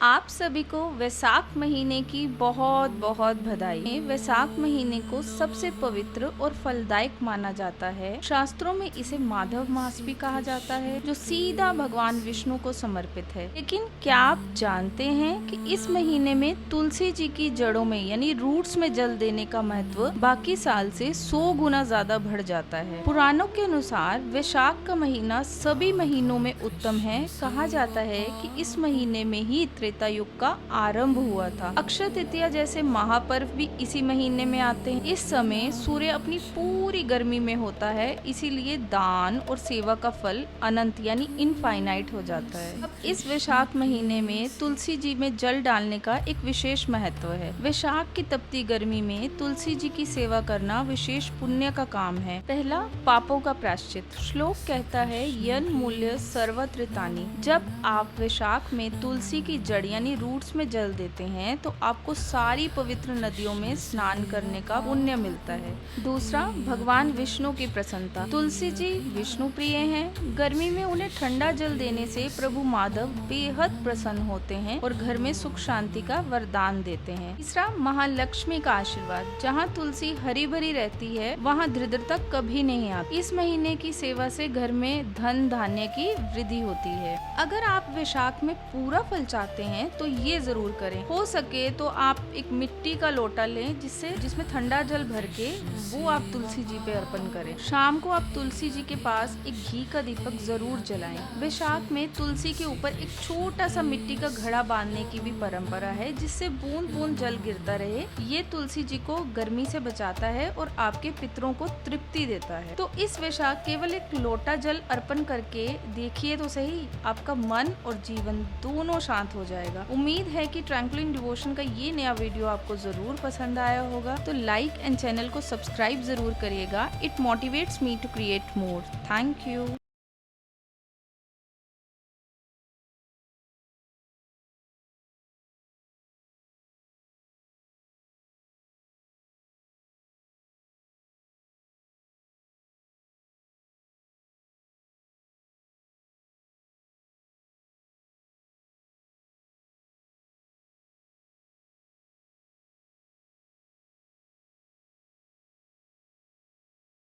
आप सभी को वैसाख महीने की बहुत बहुत बधाई। वैसाख महीने को सबसे पवित्र और फलदायक माना जाता है। शास्त्रों में इसे माधव मास भी कहा जाता है, जो सीधा भगवान विष्णु को समर्पित है। लेकिन क्या आप जानते हैं कि इस महीने में तुलसी जी की जड़ों में यानी रूट्स में जल देने का महत्व बाकी साल से 100 गुना ज्यादा बढ़ जाता है। पुराणों के अनुसार वैशाख का महीना सभी महीनों में उत्तम है। कहा जाता है कि इस महीने में ही त्रेता युग का आरंभ हुआ था। अक्षय तृतीया जैसे महापर्व भी इसी महीने में आते हैं। इस समय सूर्य अपनी पूरी गर्मी में होता है, इसीलिए दान और सेवा का फल अनंत यानी इनफाइनाइट हो जाता है। अब इस वैशाख महीने में तुलसी जी में जल डालने का एक विशेष महत्व है। वैशाख की तपती गर्मी में तुलसी जी की सेवा करना विशेष पुण्य का काम है। पहला, पापों का प्रायश्चित। श्लोक कहता है, यन मूल्य सर्वत्रितानि। जब आप वैशाख में तुलसी की जड़ यानी रूट्स में जल देते हैं तो आपको सारी पवित्र नदियों में स्नान करने का पुण्य मिलता है। दूसरा, भगवान विष्णु की प्रसन्नता। तुलसी जी विष्णु प्रिय हैं। गर्मी में उन्हें ठंडा जल देने से प्रभु माधव बेहद प्रसन्न होते हैं और घर में सुख शांति का वरदान देते हैं। तीसरा, महालक्ष्मी का आशीर्वाद। जहाँ तुलसी हरी भरी रहती है वहाँ दरिद्रता कभी नहीं आती। इस महीने की सेवा से घर में धन धान्य की वृद्धि होती है। अगर आप वैशाख में पूरा फल चाहते हैं तो ये जरूर करें। हो सके तो आप एक मिट्टी का लोटा लें जिसमें ठंडा जल भर के वो आप तुलसी जी पे अर्पण करें। शाम को आप तुलसी जी के पास एक घी का दीपक जरूर जलाएं। वैशाख में तुलसी के ऊपर एक छोटा सा मिट्टी का घड़ा बांधने की भी परंपरा है, जिससे बूंद बूंद जल गिरता रहे। ये तुलसी जी को गर्मी से बचाता है और आपके पितरों को तृप्ति देता है। तो इस वैशाख केवल एक लोटा जल अर्पण करके देखिए तो सही, आपका मन और जीवन दोनों शांत हो जाएगा। उम्मीद है कि ट्रैंक्विलिन डिवोशन का ये नया वीडियो आपको जरूर पसंद आया होगा। तो लाइक एंड चैनल को सब्सक्राइब जरूर करिएगा। It motivates me to create more. Thank you.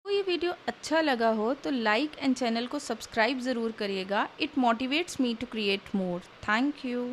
तो ये वीडियो अच्छा लगा हो तो लाइक एंड चैनल को सब्सक्राइब जरूर करिएगा। It motivates me to create more. Thank you.